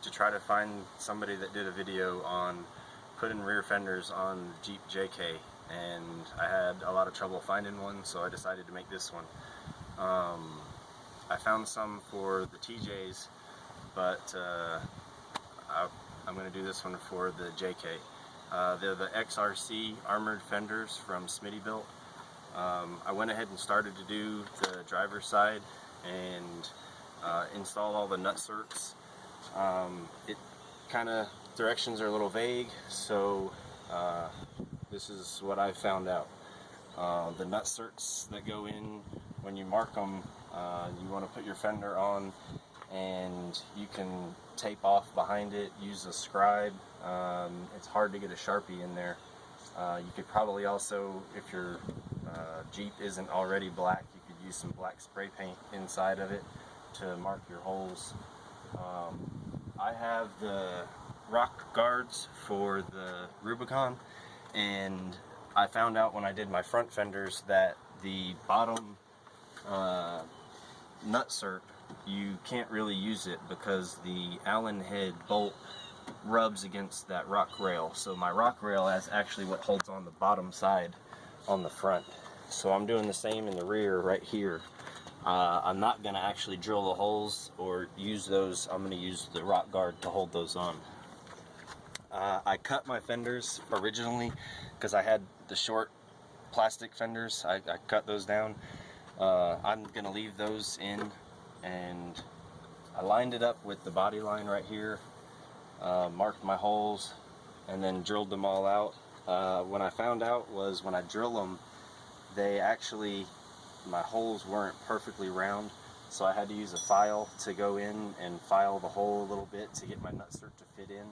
To try to find somebody that did a video on putting rear fenders on Jeep JK, and I had a lot of trouble finding one, so I decided to make this one. I found some for the TJs, but I'm going to do this one for the JK. They're the XRC armored fenders from Smitty Bilt. I went ahead and started to do the driver's side and install all the nut certs. It kind of, directions are a little vague, so this is what I found out. The nut certs that go in, when you mark them, you want to put your fender on, and you can tape off behind it, use a scribe. It's hard to get a Sharpie in there. You could probably also, if your Jeep isn't already black, you could use some black spray paint inside of it to mark your holes. I have the rock guards for the Rubicon, and I found out when I did my front fenders that the bottom nut cert, you can't really use it because the Allen head bolt rubs against that rock rail. So my rock rail is actually what holds on the bottom side on the front. So I'm doing the same in the rear right here. I'm not going to actually drill the holes or use those. I'm going to use the rock guard to hold those on. I cut my fenders originally because I had the short plastic fenders. I cut those down. I'm going to leave those in, and I lined it up with the body line right here, marked my holes, and then drilled them all out. When I found out was when I drill them, they actually, my holes weren't perfectly round, so I had to use a file to go in and file the hole a little bit to get my nut cert to fit in.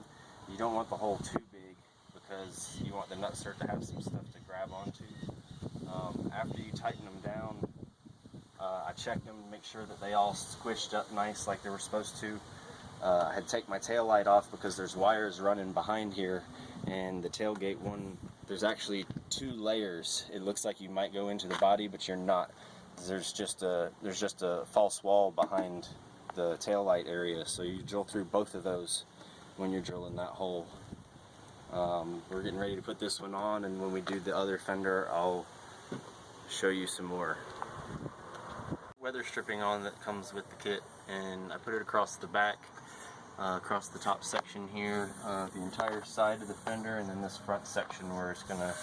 You don't want the hole too big because you want the nut cert to have some stuff to grab onto. After you tighten them down, I checked them to make sure that they all squished up nice like they were supposed to. I had to take my tail light off because there's wires running behind here, and the tailgate one, there's actually 2 layers. It looks like you might go into the body, but you're not. There's just a false wall behind the tail light area, so you drill through both of those when you're drilling that hole. We're getting ready to put this one on, and when we do the other fender, I'll show you some more. Weather stripping on that comes with the kit, and I put it across the back, across the top section here, the entire side of the fender, and then this front section where it's going to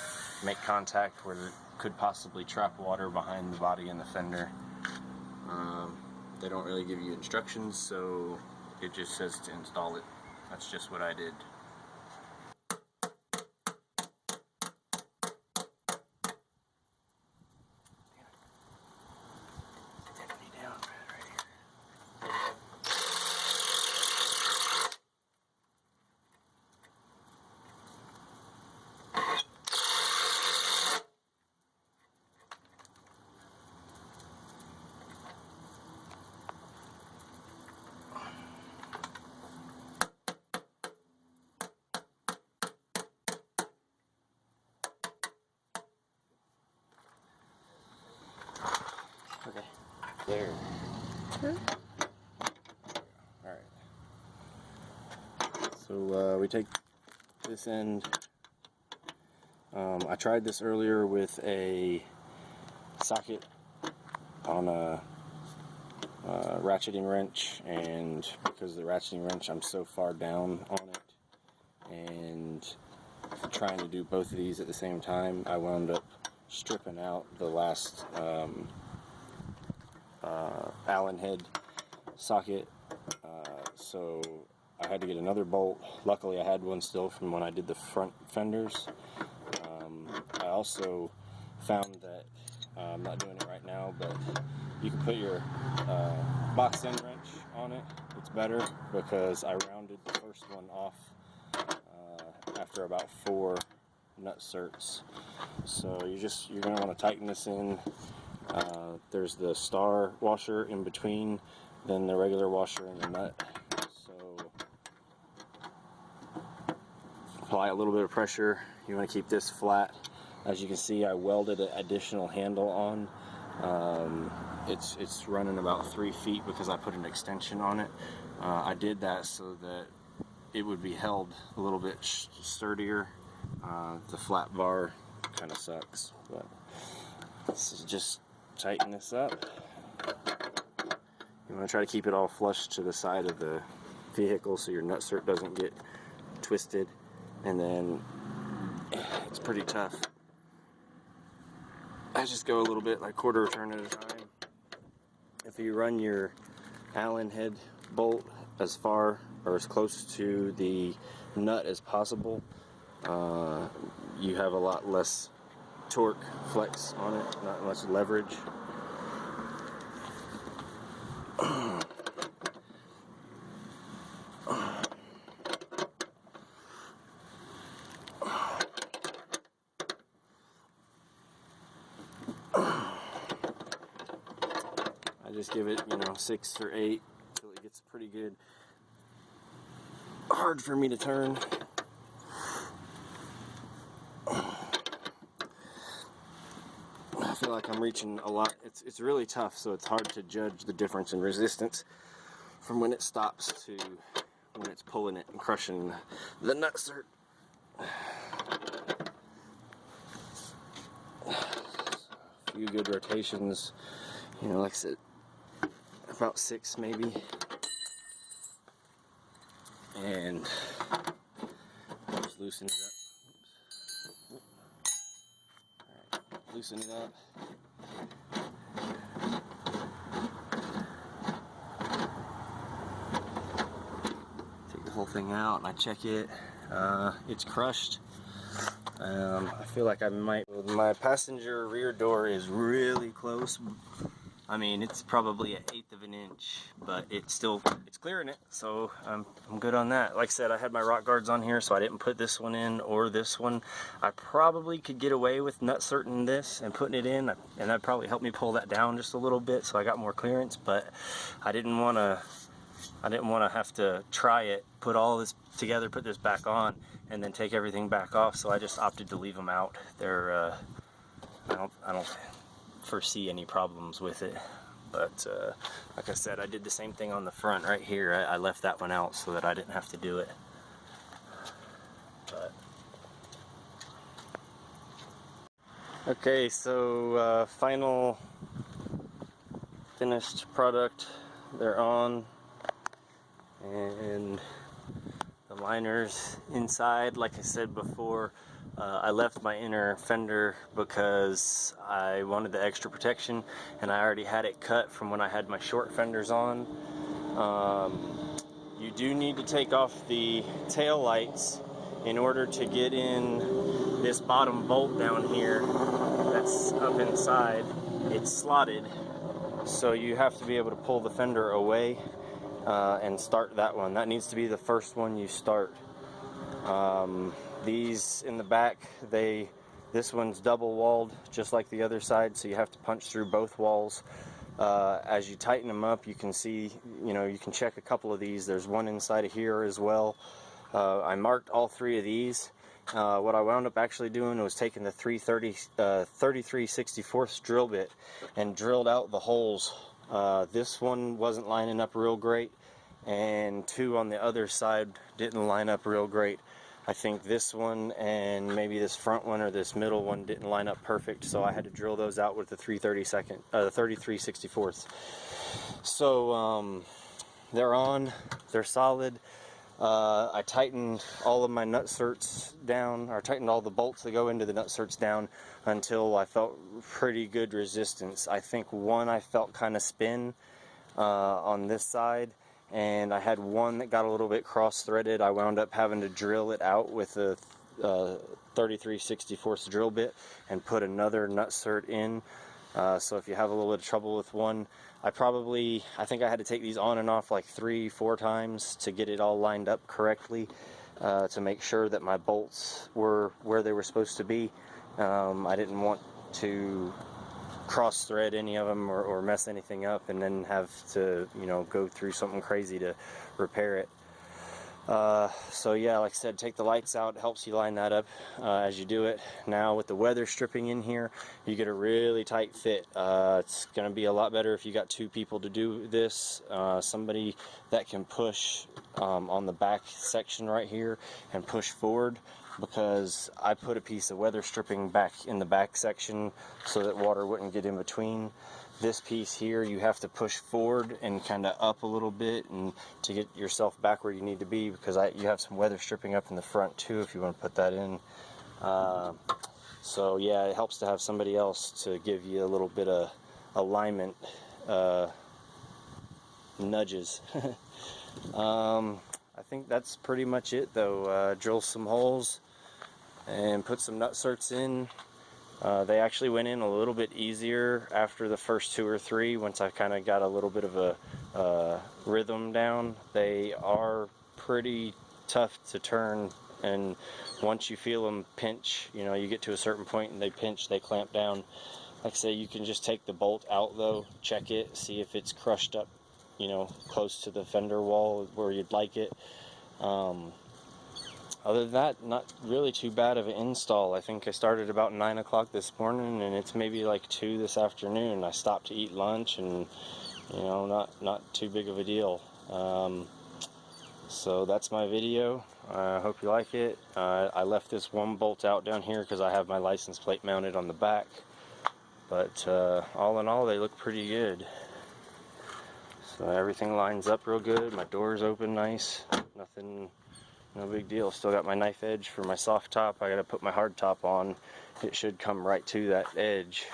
make contact where it could possibly trap water behind the body and the fender. They don't really give you instructions, so it just says to install it. That's just what I did. Okay, there. Alright. So we take this end. I tried this earlier with a socket on a ratcheting wrench, and because of the ratcheting wrench I'm so far down on it, and trying to do both of these at the same time, I wound up stripping out the last Allen head socket, so I had to get another bolt. Luckily I had one still from when I did the front fenders. I also found that, I'm not doing it right now, but you can put your box end wrench on it. It's better because I rounded the first one off after about 4 nut certs. So you're going to want to tighten this in. There's the star washer in between, then the regular washer and the nut. So apply a little bit of pressure. You want to keep this flat. As you can see, I welded an additional handle on It's running about 3 feet because I put an extension on it. I did that so that it would be held a little bit sturdier. The flat bar kind of sucks, but let's just tighten this up. You want to try to keep it all flush to the side of the vehicle so your nutsert doesn't get twisted, and then it's pretty tough. I just go a little bit, like quarter turn at a time. If you run your Allen head bolt as far or as close to the nut as possible, you have a lot less torque flex on it, not much leverage. I just give it, 6 or 8 till it gets pretty good. Hard for me to turn. I feel like I'm reaching a lot. It's really tough, so it's hard to judge the difference in resistance from when it stops to when it's pulling it and crushing the nutsert. A few good rotations, like I said, about 6 maybe, and just loosen it up. Alright, loosen it up. Take the whole thing out and I check it. It's crushed. I feel like my passenger rear door is really close. I mean, it's probably 1/8 of an inch, but it's clearing it, so I'm good on that. Like I said, I had my rock guards on here, so I didn't put this one in or this one. I probably could get away with nutserting this and putting it in, and that'd probably help me pull that down just a little bit so I got more clearance, but I didn't want to have to try it, put all this together, put this back on, and then take everything back off, so I just opted to leave them out. They're, I don't foresee any problems with it, but like I said, I did the same thing on the front right here. I left that one out so that I didn't have to do it. But okay, so final finished product, they're on, and the liners inside, like I said before, I left my inner fender because I wanted the extra protection, and I already had it cut from when I had my short fenders on. You do need to take off the tail lights in order to get in this bottom bolt down here that's up inside. It's slotted, so you have to be able to pull the fender away and start that one. That needs to be the first one you start. These in the back, this one's double walled just like the other side, so you have to punch through both walls. As you tighten them up, you can see, you can check a couple of these. There's one inside of here as well. I marked all 3 of these. What I wound up actually doing was taking the 33/64 drill bit and drilled out the holes. This one wasn't lining up real great, and 2 on the other side didn't line up real great. I think this one and maybe this front one or this middle one didn't line up perfect, so I had to drill those out with the 33/64. So they're on, they're solid. I tightened all of my nutserts down, or tightened all the bolts that go into the nutserts down until I felt pretty good resistance. I think one I felt kind of spin on this side, and I had one that got a little bit cross-threaded. I wound up having to drill it out with a 33/64 drill bit and put another nutsert in. So if you have a little bit of trouble with one, I think I had to take these on and off like 3-4 times to get it all lined up correctly, to make sure that my bolts were where they were supposed to be. I didn't want to cross thread any of them or mess anything up and then have to go through something crazy to repair it. So yeah, like I said, take the lights out. It helps you line that up as you do it. Now with the weather stripping in here, you get a really tight fit. It's going to be a lot better if you got two people to do this. Somebody that can push on the back section right here and push forward, because I put a piece of weather stripping back in the back section so that water wouldn't get in between. This piece here, you have to push forward and kind of up a little bit and to get yourself back where you need to be, because you have some weather stripping up in the front too if you want to put that in. So yeah, it helps to have somebody else to give you a little bit of alignment nudges. I think that's pretty much it though. Drill some holes and put some nut certs in. They actually went in a little bit easier after the first 2 or 3 once I kind of got a little bit of a rhythm down. They are pretty tough to turn, and once you feel them pinch, you know, you get to a certain point and they pinch, they clamp down. Like I say, you can just take the bolt out though, check it, see if it's crushed up, you know, close to the fender wall where you'd like it. Other than that, not really too bad of an install. I think I started about 9 o'clock this morning, and it's maybe like 2 this afternoon. I stopped to eat lunch, and you know, not too big of a deal. So that's my video. I hope you like it. I left this one bolt out down here because I have my license plate mounted on the back. But all in all, they look pretty good. So everything lines up real good. My door's open nice. Nothing. No big deal. Still got my knife edge for my soft top. I gotta put my hard top on. It should come right to that edge,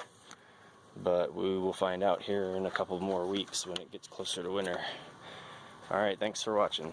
but we will find out here in a couple more weeks when it gets closer to winter. Alright, thanks for watching.